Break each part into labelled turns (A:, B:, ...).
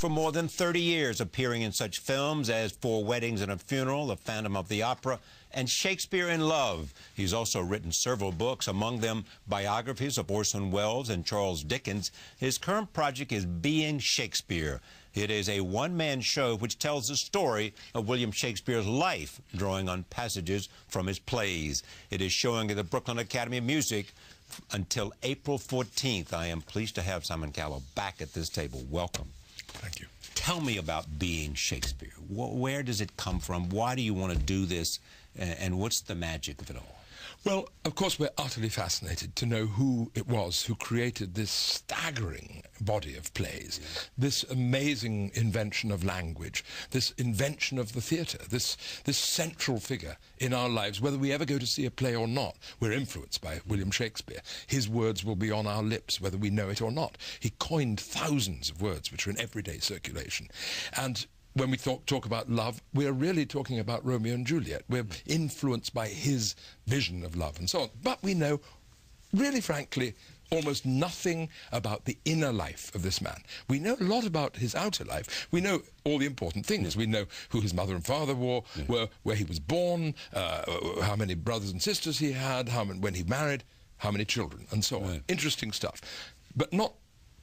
A: for more than 30 years, appearing in such films as Four Weddings and a Funeral, The Phantom of the Opera, and Shakespeare in Love. He's also written several books, among them biographies of Orson Welles and Charles Dickens. His current project is Being Shakespeare. It is a one-man show which tells the story of William Shakespeare's life, drawing on passages from his plays. It is showing at the Brooklyn Academy of Music until April 14th. I am pleased to have Simon Callow back at this table. Welcome.
B: Thank you.
A: Tell me about Being Shakespeare. Where does it come from? Why do you want to do this? And what's the magic of it all?
B: Well, of course, we're utterly fascinated to know who it was who created this staggering body of plays, this amazing invention of language, this invention of the theatre, this central figure in our lives. Whether we ever go to see a play or not, we're influenced by William Shakespeare. His words will be on our lips, whether we know it or not. He coined thousands of words which are in everyday circulation. And when we talk about love, we're really talking about Romeo and Juliet. We're influenced by his vision of love and so on. But we know, really frankly, almost nothing about the inner life of this man. We know a lot about his outer life. We know all the important things. We know who his mother and father were, where he was born, how many brothers and sisters he had, when he married, how many children, and so on. Interesting stuff. But not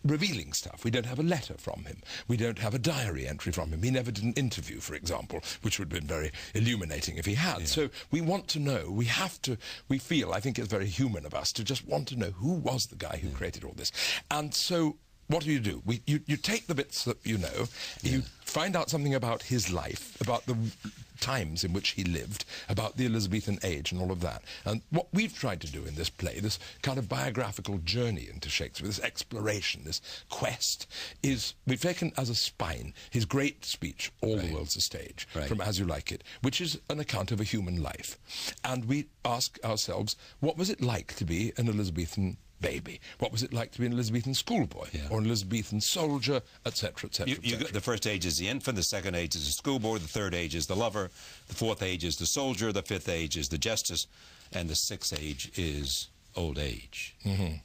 B: revealing stuff. We don't have a letter from him. We don't have a diary entry from him. He never did an interview, for example, which would have been very illuminating if he had. So we want to know, we feel, I think it's very human of us to just want to know who was the guy who created all this. And so what do? You take the bits that you know, you find out something about his life, about the times in which he lived, about the Elizabethan age and all of that. And what we've tried to do in this play, this kind of biographical journey into Shakespeare, this exploration, this quest, is we've taken as a spine his great speech, All the World's a Stage, from As You Like It, which is an account of a human life. And we ask ourselves, what was it like to be an Elizabethan baby? What was it like to be an Elizabethan schoolboy or an Elizabethan soldier, etc., etc.?
A: The first age is the infant, the second age is the schoolboy, the third age is the lover, the fourth age is the soldier, the fifth age is the justice, and the sixth age is old age.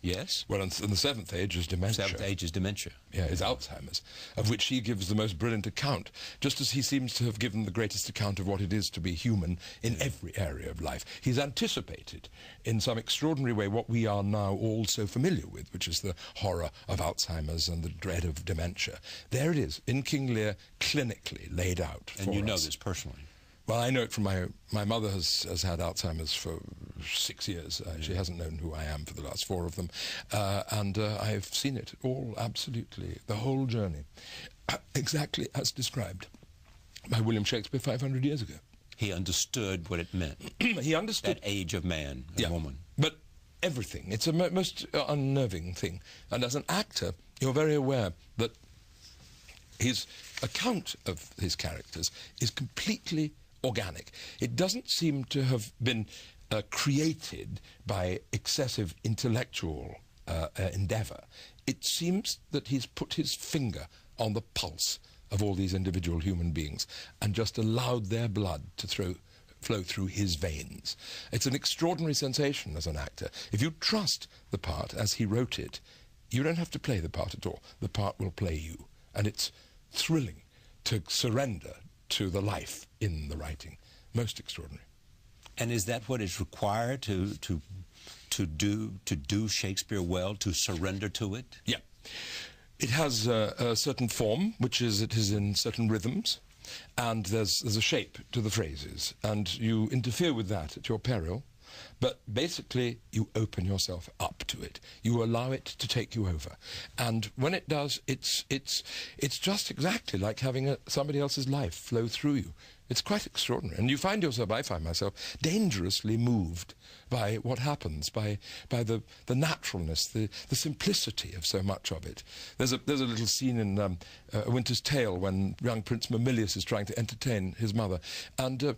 A: Yes?
B: Well, and the seventh age is dementia.
A: Seventh age is dementia.
B: Yeah, is Alzheimer's, of which he gives the most brilliant account, just as he seems to have given the greatest account of what it is to be human in every area of life. He's anticipated, in some extraordinary way, what we are now all so familiar with, which is the horror of Alzheimer's and the dread of dementia. There it is, in King Lear, clinically laid out for us.
A: And you know this personally?
B: Well, I know it from my mother has had Alzheimer's for 6 years. She hasn't known who I am for the last 4 of them. And I've seen it all, absolutely, the whole journey, exactly as described by William Shakespeare 500 years ago.
A: He understood what it meant.
B: He understood.
A: That age of man and woman.
B: But everything. It's a most unnerving thing. And as an actor, you're very aware that his account of his characters is completely organic. It doesn't seem to have been created by excessive intellectual endeavour. It seems that he's put his finger on the pulse of all these individual human beings and just allowed their blood to flow through his veins. It's an extraordinary sensation as an actor. If you trust the part as he wrote it, you don't have to play the part at all. The part will play you. And it's thrilling to surrender to the life in the writing. Most extraordinary.
A: And is that what is required to do Shakespeare well, to surrender to it?
B: Yeah. It has a certain form, which is it is in certain rhythms, and there's a shape to the phrases, and you interfere with that at your peril. But basically, you open yourself up to it. You allow it to take you over. And when it does, it's just exactly like having somebody else's life flow through you. It's quite extraordinary. And you find yourself, I find myself, dangerously moved by what happens, by the naturalness, the simplicity of so much of it. There's a little scene in A Winter's Tale when young Prince Mamilius is trying to entertain his mother. And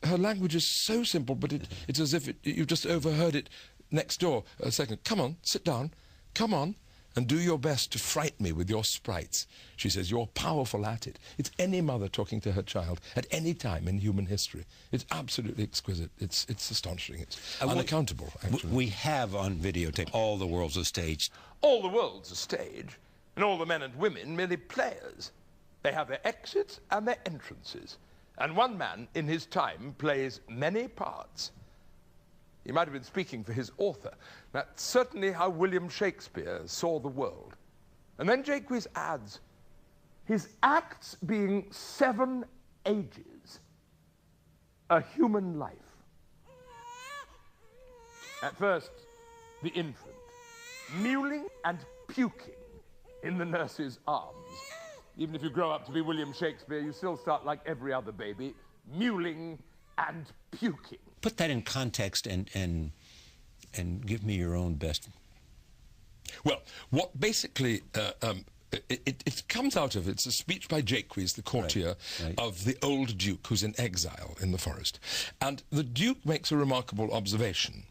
B: her language is so simple, but it's as if you've just overheard it next door a second. Come on, sit down. Come on. And do your best to fright me with your sprites. She says, you're powerful at it. It's any mother talking to her child at any time in human history. It's absolutely exquisite. It's astonishing. It's unaccountable, actually.
A: We have on videotape All the World's a Stage.
B: All the world's a stage, and all the men and women merely players. They have their exits and their entrances. And one man in his time plays many parts. He might have been speaking for his author. That's certainly how William Shakespeare saw the world. And then Jaques adds, his acts being 7 ages, a human life. At first, the infant, mewling and puking in the nurse's arms. Even if you grow up to be William Shakespeare, you still start like every other baby, mewling and puking.
A: Put that in context and give me your own best.
B: Well, what basically it comes out of, it's a speech by Jaques, the courtier of the old Duke who's in exile in the forest. And the Duke makes a remarkable observation.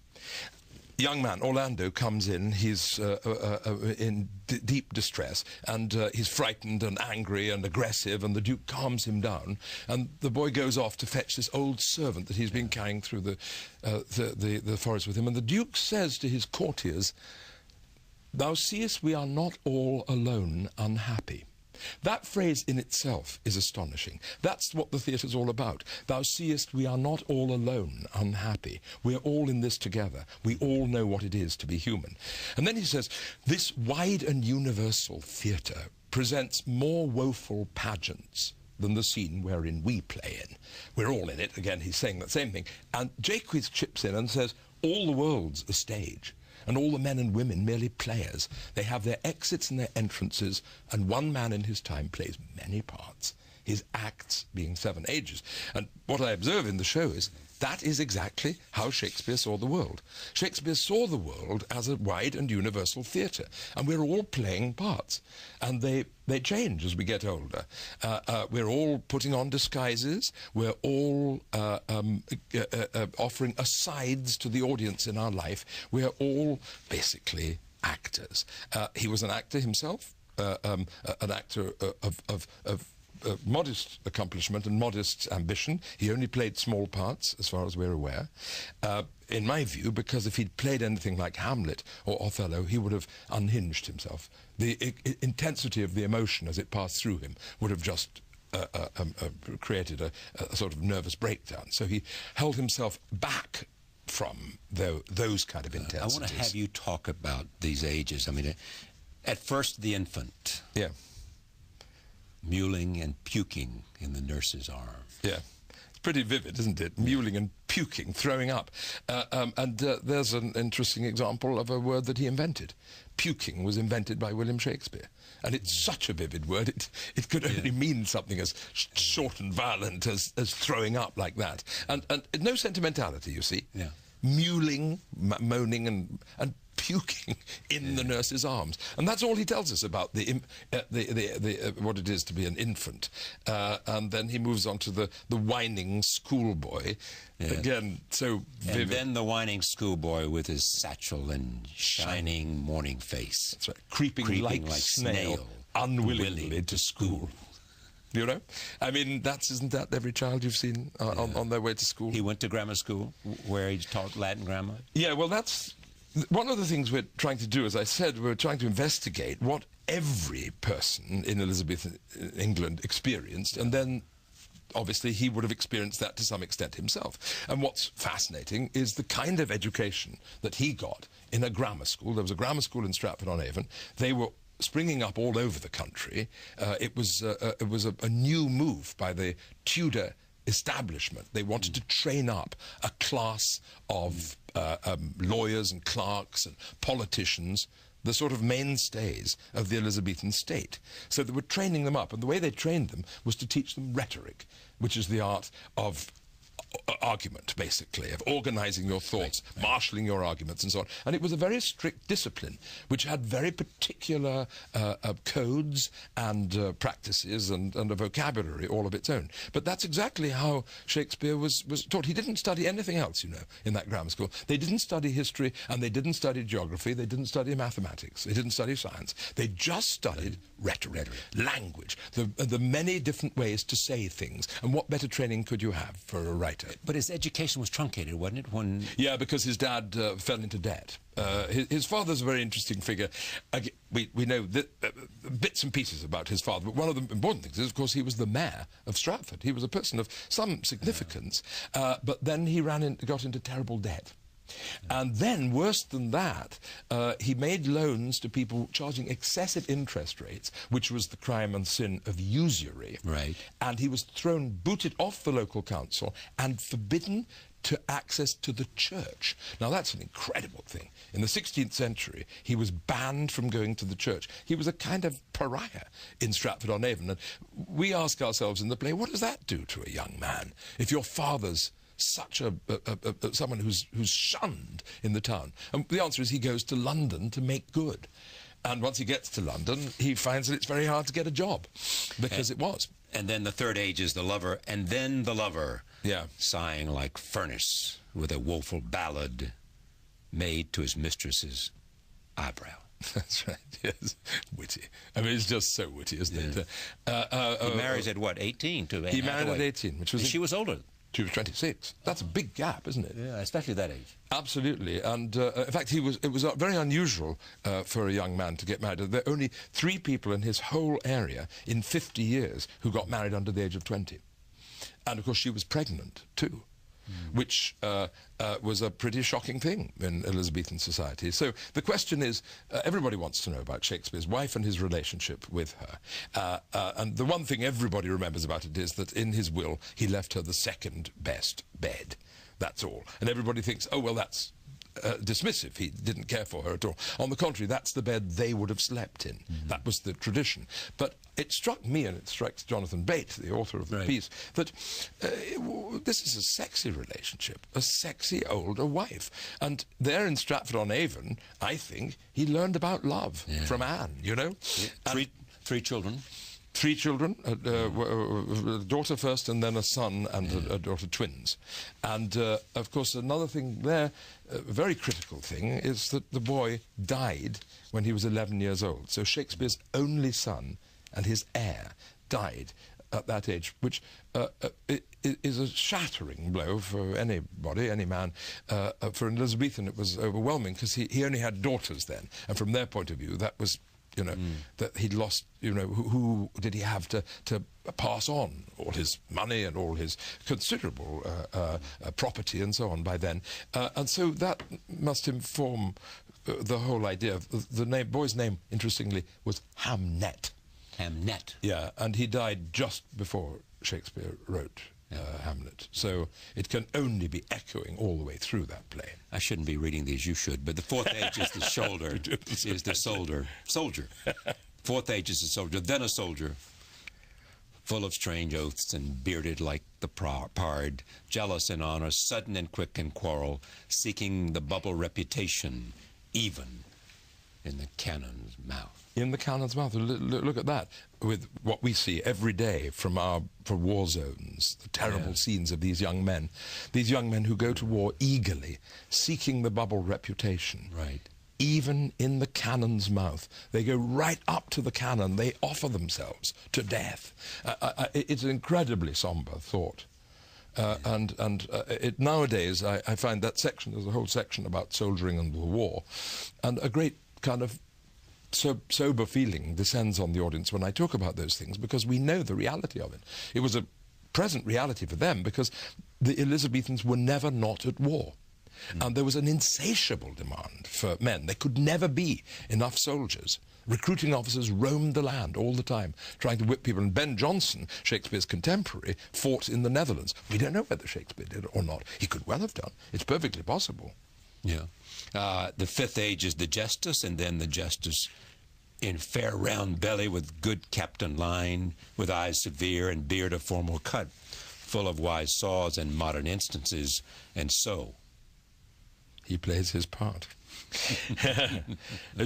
B: Young man, Orlando, comes in, he's in deep distress, and he's frightened and angry and aggressive, and the Duke calms him down, and the boy goes off to fetch this old servant that he's been carrying through the forest with him, and the Duke says to his courtiers, "Thou seest we are not all alone unhappy." That phrase in itself is astonishing. That's what the theatre's all about. Thou seest we are not all alone unhappy. We're all in this together. We all know what it is to be human. And then he says, this wide and universal theatre presents more woeful pageants than the scene wherein we play in. We're all in it. Again, he's saying the same thing. And Jaques chips in and says, all the world's a stage. And all the men and women merely players. They have their exits and their entrances, and one man in his time plays many parts, his acts being 7 ages. And what I observe in the show is that is exactly how Shakespeare saw the world. Shakespeare saw the world as a wide and universal theatre, and we're all playing parts. And they change as we get older. We're all putting on disguises. We're all offering asides to the audience in our life. We're all basically actors. He was an actor himself, an actor of modest accomplishment and modest ambition. He only played small parts, as far as we're aware. In my view, because if he'd played anything like Hamlet or Othello, he would have unhinged himself. The intensity of the emotion as it passed through him would have just created a sort of nervous breakdown. So he held himself back from those kind of intensities.
A: I want to have you talk about these ages. I mean, at first, the infant.
B: Yeah.
A: Mewling and puking in the nurse's arm.
B: Yeah. It's pretty vivid, isn't it? Mewling and puking, throwing up. There's an interesting example of a word that he invented. Puking was invented by William Shakespeare. And it's such a vivid word, it could only mean something as short and violent as throwing up like that. And no sentimentality, you see.
A: Yeah.
B: Mewling, moaning and puking in the nurse's arms, and that's all he tells us about what it is to be an infant. And then he moves on to the whining schoolboy, again so vivid.
A: And then the whining schoolboy with his satchel and shining morning face.
B: That's right. Creeping like snail, unwillingly to school. You know, I mean, isn't that every child you've seen on their way to school?
A: He went to grammar school where he taught Latin grammar.
B: Yeah, well, that's one of the things we're trying to do. As I said, we're trying to investigate what every person in Elizabethan England experienced, and then obviously he would have experienced that to some extent himself. And what's fascinating is the kind of education that he got in a grammar school. There was a grammar school in Stratford-on-Avon. They were springing up all over the country. It was a new move by the Tudor establishment. They wanted to train up a class of lawyers and clerks and politicians, the sort of mainstays of the Elizabethan state. So they were training them up, and the way they trained them was to teach them rhetoric, which is the art of argument, basically, of organizing your thoughts, marshalling your arguments and so on. And it was a very strict discipline, which had very particular codes and practices and a vocabulary all of its own. But that's exactly how Shakespeare was taught. He didn't study anything else, you know, in that grammar school. They didn't study history, and they didn't study geography, they didn't study mathematics, they didn't study science. They just studied rhetoric, language, the many different ways to say things. And what better training could you have for a writer later.
A: But his education was truncated, wasn't it?
B: Yeah, because his dad fell into debt. His father's a very interesting figure. We know bits and pieces about his father, but one of the important things is, of course, he was the mayor of Stratford. He was a person of some significance, but then he got into terrible debt. And then, worse than that, he made loans to people charging excessive interest rates, which was the crime and sin of usury.
A: Right.
B: And he was booted off the local council and forbidden to access to the church. Now, that's an incredible thing. In the 16th century, he was banned from going to the church. He was a kind of pariah in Stratford-on-Avon. And we ask ourselves in the play, what does that do to a young man if your father's such someone who's shunned in the town? And the answer is he goes to London to make good. And once he gets to London, he finds that it's very hard to get a job, because it was.
A: And then the third age is the lover, and then the lover,
B: yeah,
A: sighing like furnace with a woeful ballad made to his mistress's eyebrow.
B: That's right, yes. Witty. I mean, it's just so witty, isn't it?
A: He marries at what, 18?
B: He married at 18, which was...
A: She was older.
B: She was 26. That's a big gap, isn't it?
A: Yeah, especially that age.
B: Absolutely. And in fact, it was very unusual for a young man to get married. There are only 3 people in his whole area in 50 years who got married under the age of 20. And of course, she was pregnant too, which was a pretty shocking thing in Elizabethan society. So the question is, everybody wants to know about Shakespeare's wife and his relationship with her. And the one thing everybody remembers about it is that in his will, he left her the second best bed. That's all. And everybody thinks, oh, well, that's dismissive. He didn't care for her at all. On the contrary, that's the bed they would have slept in. That was the tradition. But it struck me, and it strikes Jonathan Bate, the author of the piece, that this is a sexy relationship, a sexy older wife. And there in Stratford-on-Avon, I think, he learned about love from Anne, you know?
A: Yeah. Three children.
B: 3 children, a daughter first and then a son and a daughter, twins. And, of course, another thing there, a very critical thing, is that the boy died when he was 11 years old. So Shakespeare's only son and his heir died at that age, which is a shattering blow for anybody, any man. For an Elizabethan, it was overwhelming, because he only had daughters then. And from their point of view, that was... you know, that he'd lost, you know, who did he have to pass on all his money and all his considerable property and so on by then. And so that must inform the whole idea. The boy's name, interestingly, was Hamnet.
A: Hamnet.
B: Yeah, and he died just before Shakespeare wrote Hamlet. So it can only be echoing all the way through that play.
A: I shouldn't be reading these, you should, but the fourth age is the shoulder, is the soldier. Fourth age is the soldier, then a soldier, full of strange oaths and bearded like the pard, jealous in honor, sudden and quick in quarrel, seeking the bubble reputation, even in the cannon's mouth.
B: In the cannon's mouth. Look at that, with what we see every day from for war zones, the terrible scenes of these young men who go to war eagerly, seeking the bubble reputation.
A: Right.
B: Even in the cannon's mouth. They go right up to the cannon. They offer themselves to death. It's an incredibly somber thought. Nowadays, I find that section, there's a whole section about soldiering and the war, and a great kind of sober feeling descends on the audience when I talk about those things, because we know the reality of it. It was a present reality for them, because the Elizabethans were never not at war. And there was an insatiable demand for men. There could never be enough soldiers. Recruiting officers roamed the land all the time, trying to whip people. And Ben Jonson, Shakespeare's contemporary, fought in the Netherlands. We don't know whether Shakespeare did or not. He could well have done. It's perfectly possible.
A: Yeah. The fifth age is the Justus, and then the Justus in fair round belly with good captain line, with eyes severe and beard of formal cut, full of wise saws and modern instances, and so
B: he plays his part.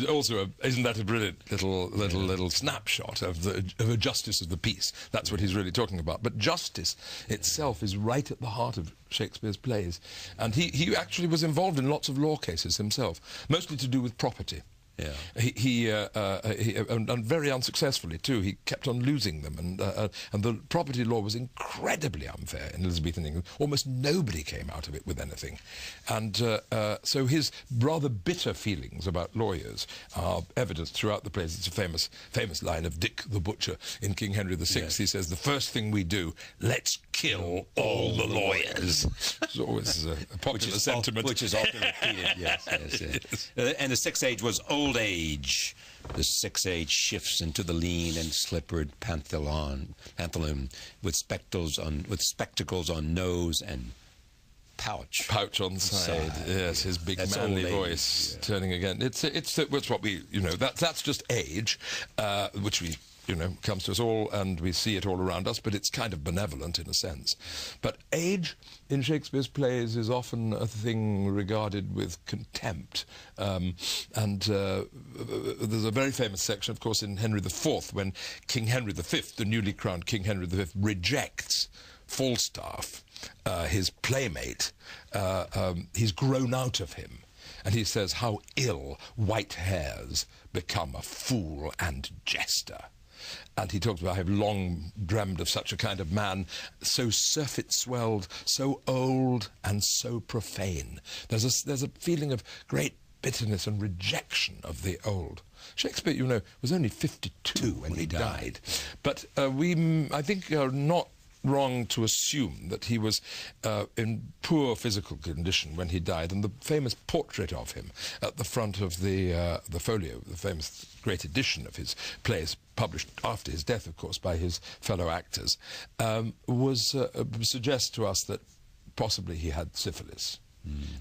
B: Also, isn't that a brilliant little snapshot of a justice of the peace? That's what he's really talking about. But justice itself is right at the heart of Shakespeare's plays, and he actually was involved in lots of law cases himself, mostly to do with property. And very unsuccessfully too. He kept on losing them, and the property law was incredibly unfair in Elizabethan England. Almost nobody came out of it with anything, and so his rather bitter feelings about lawyers are evidenced throughout the plays. It's a famous line of Dick the Butcher in King Henry VI. Yes. He says, "The first thing we do, let's kill all the lawyers." It's always a popular sentiment.
A: Which is often repeated, yes. And the Sixth Age was old age. The Sixth Age shifts into the lean and slippered pantaloon with spectacles on nose and pouch
B: on the side. Yes, his big manly voice turning again. It's what we, that's just age, which we, comes to us all, and we see it all around us, but it's kind of benevolent in a sense. But age in Shakespeare's plays is often a thing regarded with contempt. There's a very famous section, of course, in Henry IV, when King Henry V, the newly crowned King Henry V, rejects Falstaff, his playmate. He's grown out of him. And he says, "How ill white hairs become a fool and jester." And he talks about, "I have long dreamed of such a kind of man, so surfeit-swelled, so old and so profane." There's a feeling of great bitterness and rejection of the old. Shakespeare, was only 52 when he died. But I think, are not wrong to assume that he was in poor physical condition when he died, and the famous portrait of him at the front of the folio, the famous great edition of his plays, published after his death, of course, by his fellow actors, suggests to us that possibly he had syphilis.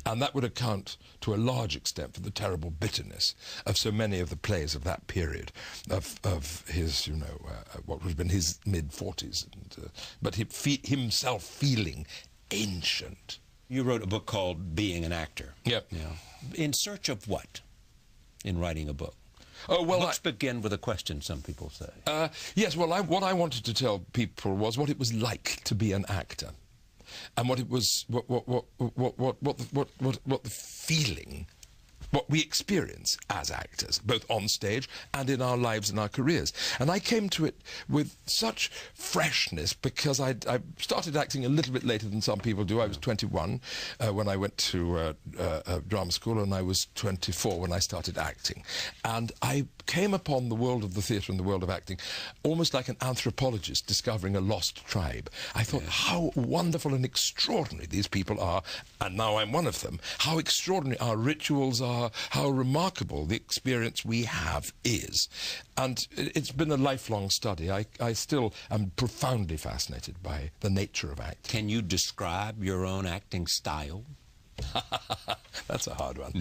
B: And that would account to a large extent for the terrible bitterness of so many of the plays of that period, of his, what would have been his mid-40s, but himself feeling ancient.
A: You wrote a book called Being an Actor.
B: Yep.
A: In search of what in writing a book?
B: Oh, well,
A: books begin with a question, some people say.
B: Yes, well, what I wanted to tell people was what it was like to be an actor. And what it was, what the feeling, what we experience as actors, both on stage and in our lives and our careers. And I came to it with such freshness because I started acting a little bit later than some people do. I was 21 when I went to drama school, and I was 24 when I started acting. And I came upon the world of the theatre and the world of acting almost like an anthropologist discovering a lost tribe. I thought how wonderful and extraordinary these people are, and now I'm one of them. How extraordinary our rituals are, how remarkable the experience we have is. And it's been a lifelong study. I still am profoundly fascinated by the nature of acting.
A: Can you describe your own acting style?
B: That's a hard one.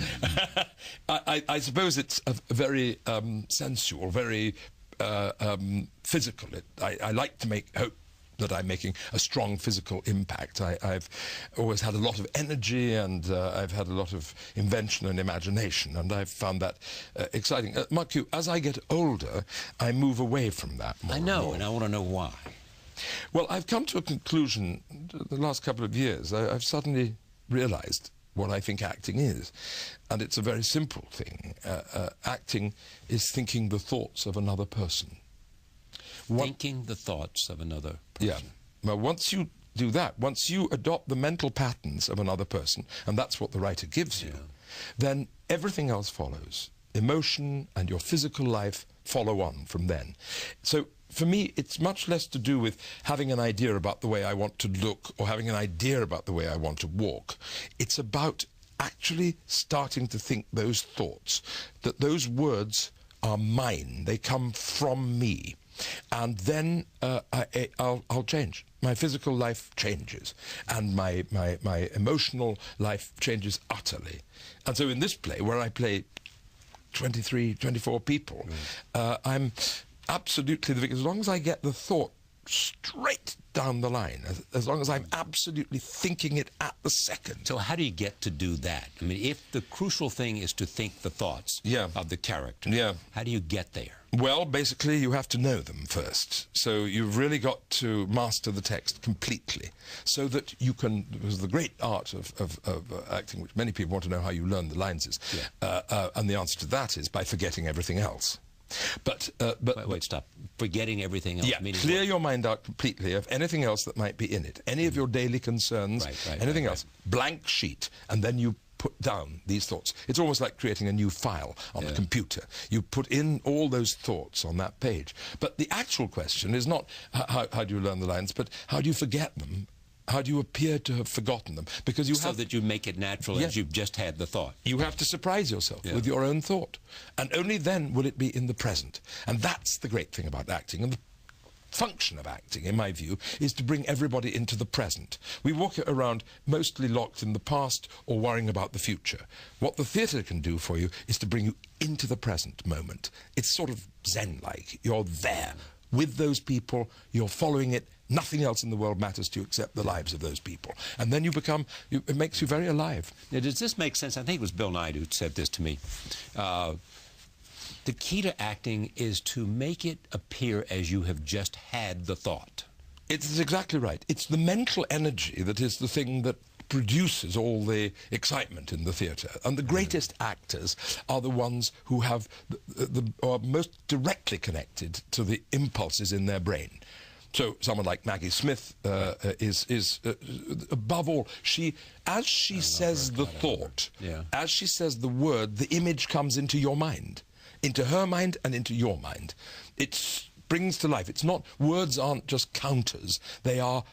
B: I suppose it's a very sensual, very physical. I like to hope that I'm making a strong physical impact. I've always had a lot of energy, and I've had a lot of invention and imagination, and I've found that exciting. Mark you, as I get older, I move away from that more.
A: I know, and I want to know why.
B: Well, I've come to a conclusion the last couple of years. I've suddenly realized what I think acting is, and it's a very simple thing. Acting is thinking the thoughts of another person.
A: Thinking the thoughts of another person.
B: Yeah. Well, once you do that, once you adopt the mental patterns of another person, and that's what the writer gives you, then everything else follows. Emotion and your physical life follow on from then. So for me, it's much less to do with having an idea about the way I want to look or having an idea about the way I want to walk. It's about actually starting to think those thoughts, that those words are mine, they come from me. And then I'll change. My physical life changes, and my emotional life changes utterly. And so in this play, where I play 23, 24 people, I'm absolutely the victim. As long as I get the thought straight down the line, as long as I'm absolutely thinking it at the second.
A: So how do you get to do that? I mean, if the crucial thing is to think the thoughts of the character, how do you get there?
B: Well, basically, you have to know them first. So you've really got to master the text completely, so that you can. Because the great art of acting, which many people want to know how you learn the lines is, and the answer to that is by forgetting everything else. But
A: wait, stop. Forgetting everything else.
B: Yeah, clear your mind out completely of anything else that might be in it. Any of your daily concerns, anything else. Blank sheet, and then you put down these thoughts. It's almost like creating a new file on a computer. You put in all those thoughts on that page. But the actual question is not how do you learn the lines, but how do you forget them? How do you appear to have forgotten them? Because you
A: so that you make it natural as you've just had the thought.
B: You have to surprise yourself with your own thought. And only then will it be in the present. And that's the great thing about acting. And the function of acting, in my view, is to bring everybody into the present. We walk around mostly locked in the past or worrying about the future. What the theatre can do for you is to bring you into the present moment. It's sort of Zen-like. You're there with those people, you're following it. Nothing else in the world matters to you except the lives of those people. And then you become, it makes you very alive.
A: Now, does this make sense? I think it was Bill Nye who said this to me. The key to acting is to make it appear as you have just had the thought.
B: It's exactly right. It's the mental energy that is the thing that produces all the excitement in the theatre. And the greatest actors are the ones who have are most directly connected to the impulses in their brain. So someone like Maggie Smith is above all, as she says the thought, as she says the word, the image comes into your mind, into her mind and into your mind. It brings to life. It's not, words aren't just counters. They're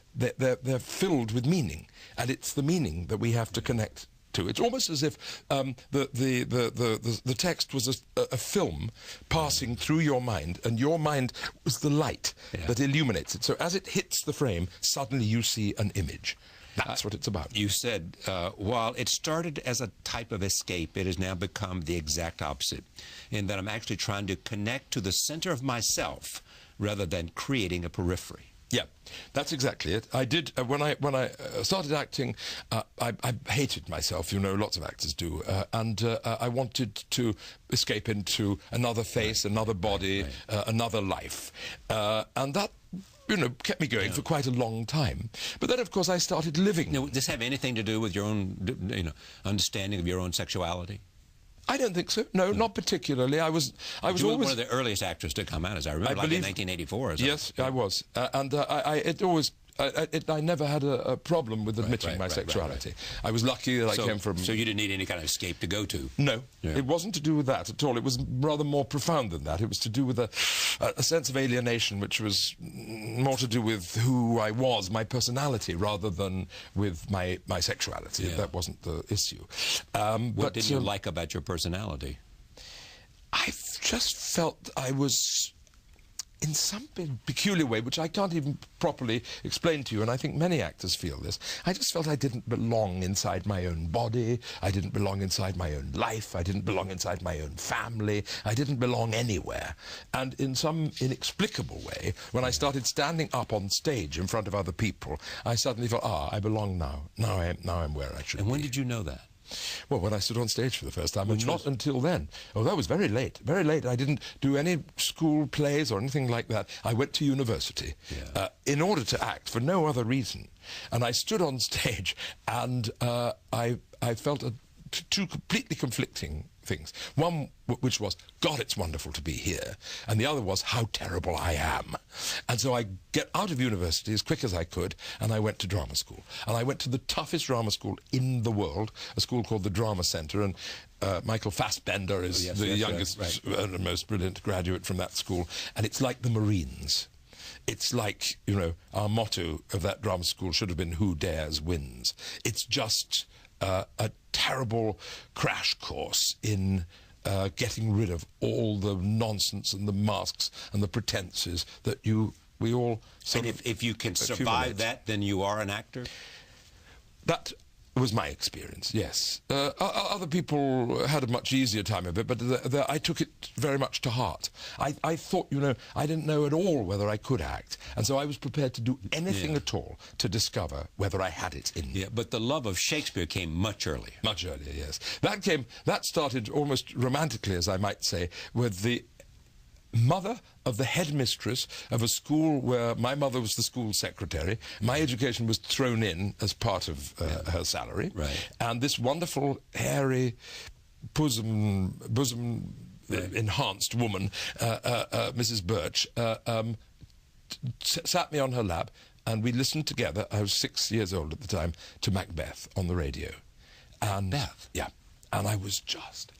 B: filled with meaning, and it's the meaning that we have to connect to. It's almost as if the text was a film passing through your mind, and your mind was the light that illuminates it. So as it hits the frame, suddenly you see an image. That's what it's about.
A: You said, while it started as a type of escape, it has now become the exact opposite, in that I'm actually trying to connect to the center of myself rather than creating a periphery.
B: Yeah, that's exactly it. I did, when I started acting, I hated myself, you know, lots of actors do, and I wanted to escape into another face, another body, another life. And that, you know, kept me going for quite a long time. But then, of course, I started living.
A: Now, does this have anything to do with your own, you know, understanding of your own sexuality?
B: I don't think so. No, not particularly. I was always
A: one of the earliest actors to come out, as I remember, like in 1984 or something.
B: Yes, I was. I never had a problem with admitting my sexuality. I was lucky that I came from...
A: So you didn't need any kind of escape to go to?
B: No, it wasn't to do with that at all. It was rather more profound than that. It was to do with a sense of alienation, which was more to do with who I was, my personality, rather than with my sexuality. That wasn't the issue.
A: What did you like about your personality?
B: I just felt I was, in some peculiar way, which I can't even properly explain to you, and I think many actors feel this, I just felt I didn't belong inside my own body, I didn't belong inside my own life, I didn't belong inside my own family, I didn't belong anywhere. And in some inexplicable way, when I started standing up on stage in front of other people, I suddenly thought, I belong now. Now I'm where I should be.
A: And when did you know that?
B: Well, when I stood on stage for the first time, and not until then. Oh, that was very late, very late. I didn't do any school plays or anything like that. I went to university in order to act, for no other reason. And I stood on stage, and I felt two completely conflicting things. One which was, God, it's wonderful to be here. And the other was, how terrible I am. And so I get out of university as quick as I could, and I went to drama school. And I went to the toughest drama school in the world, a school called the Drama Centre, and Michael Fassbender is the youngest and most brilliant graduate from that school. And it's like the Marines. It's like, you know, our motto of that drama school should have been, who dares wins. It's just a terrible crash course in getting rid of all the nonsense and the masks and the pretenses that we all sort of
A: if you can survive that, then you are an actor?
B: That was my experience, yes. Other people had a much easier time of it, but I took it very much to heart. I thought, you know, I didn't know at all whether I could act, and so I was prepared to do anything at all to discover whether I had it in me.
A: Yeah, but the love of Shakespeare came much earlier.
B: Much earlier, yes. That started almost romantically, as I might say, with the mother of the headmistress of a school where my mother was the school secretary. My education was thrown in as part of her salary.
A: Right.
B: And this wonderful, hairy, bosom enhanced woman, Mrs. Birch, sat me on her lap, and we listened together. I was 6 years old at the time, to Macbeth on the radio. And
A: Macbeth?
B: Yeah. And I was just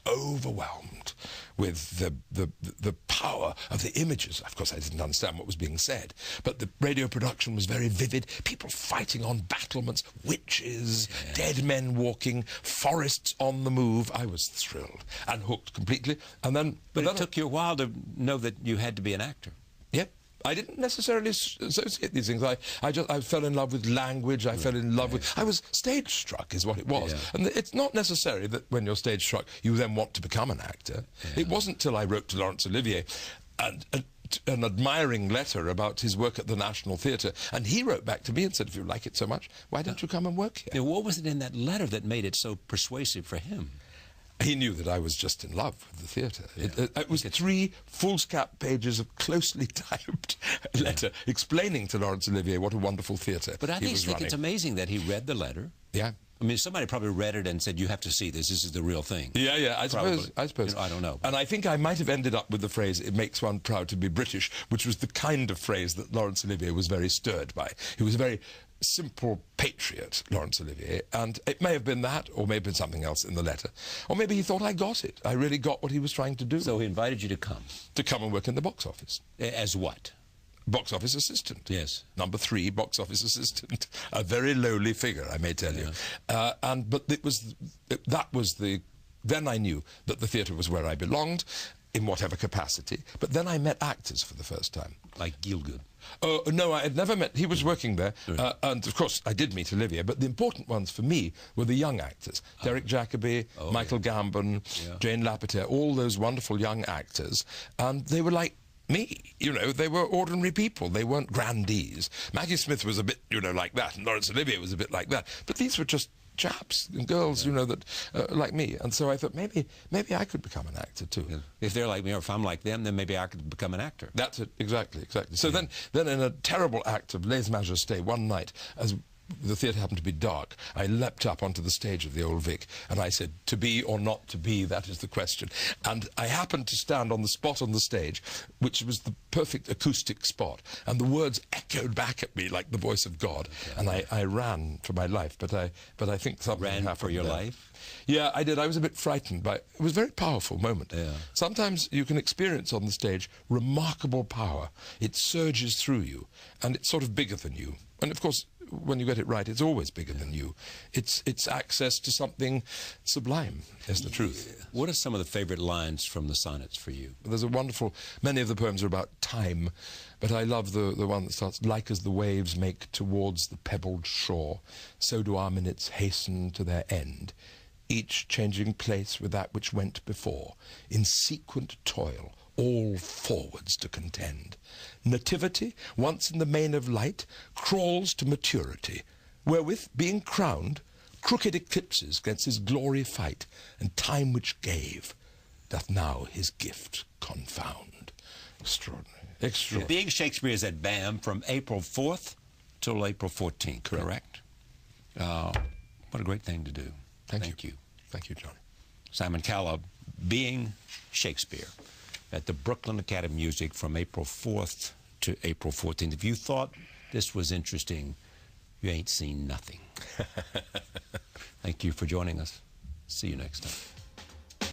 B: overwhelmed with the power of the images. Of course, I didn't understand what was being said, but the radio production was very vivid. People fighting on battlements, witches, dead men walking, forests on the move. I was thrilled and hooked completely. And then,
A: but it took you a while to know that you had to be an actor.
B: Yep. I didn't necessarily associate these things. I fell in love with language. I fell in love with... I was stage struck, is what it was. Yeah. And it's not necessary that when you're stage struck, you then want to become an actor. Yeah. It wasn't till I wrote to Laurence Olivier and an admiring letter about his work at the National Theatre, and he wrote back to me and said, if you like it so much, why don't you come and work here?
A: Yeah, what was it in that letter that made it so persuasive for him?
B: He knew that I was just in love with the theatre. Yeah. It was 3 foolscap pages of closely typed letter explaining to Laurence Olivier what a wonderful theatre
A: But I think
B: running.
A: It's amazing that he read the letter.
B: Yeah.
A: I mean, somebody probably read it and said, you have to see this. This is the real thing.
B: Yeah, I suppose.
A: You know, I don't know.
B: And I think I might have ended up with the phrase, it makes one proud to be British, which was the kind of phrase that Laurence Olivier was very stirred by. He was a very simple patriot, Laurence Olivier, and it may have been that, or may have been something else in the letter. Or maybe he thought I got it. I really got what he was trying to do.
A: So he invited you to come.
B: To come and work in the box office.
A: As what?
B: Box office assistant.
A: Yes.
B: Number 3, box office assistant. A very lowly figure, I may tell you. But that was the... Then I knew that the theatre was where I belonged, in whatever capacity. But then I met actors for the first time.
A: Like Gielgud?
B: No, I had never met... He was working there, and of course I did meet Olivier, but the important ones for me were the young actors. Derek Jacobi, Michael Gambon, Jane Lapotaire, all those wonderful young actors, and they were like me, you know, they were ordinary people. They weren't grandees. Maggie Smith was a bit, you know, like that, and Laurence Olivier was a bit like that. But these were just chaps and girls, you know, that like me. And so I thought, maybe I could become an actor too.
A: Yeah. If they're like me, or if I'm like them, then maybe I could become an actor.
B: That's it, exactly. So then in a terrible act of lèse-majesté, one night, as the theatre happened to be dark, I leapt up onto the stage of the Old Vic, and I said, to be or not to be, that is the question. And I happened to stand on the spot on the stage, which was the perfect acoustic spot, and the words echoed back at me like the voice of God, and I ran for my life, but I think something happened.
A: Ran for your life?
B: Yeah, I did. I was a bit frightened, but it was a very powerful moment.
A: Yeah.
B: Sometimes you can experience on the stage remarkable power. It surges through you, and it's sort of bigger than you. And of course, when you get it right, it's always bigger than you. It's access to something sublime, is the truth.
A: What are some of the favorite lines from the sonnets for you?
B: There's a wonderful... Many of the poems are about time, but I love the one that starts, like as the waves make towards the pebbled shore, so do our minutes hasten to their end, each changing place with that which went before, in sequent toil, all forwards to contend. Nativity, once in the main of light, crawls to maturity, wherewith, being crowned, crooked eclipses against his glory fight, and time which gave, doth now his gift confound. Extraordinary, extraordinary.
A: Being Shakespeare is at BAM from April 4th till April 14th, correct? What a great thing to do. Thank you.
B: Thank you, Johnny.
A: Simon Cowell, Being Shakespeare, at the Brooklyn Academy of Music from April 4th to April 14th. If you thought this was interesting, you ain't seen nothing. Thank you for joining us. See you next time.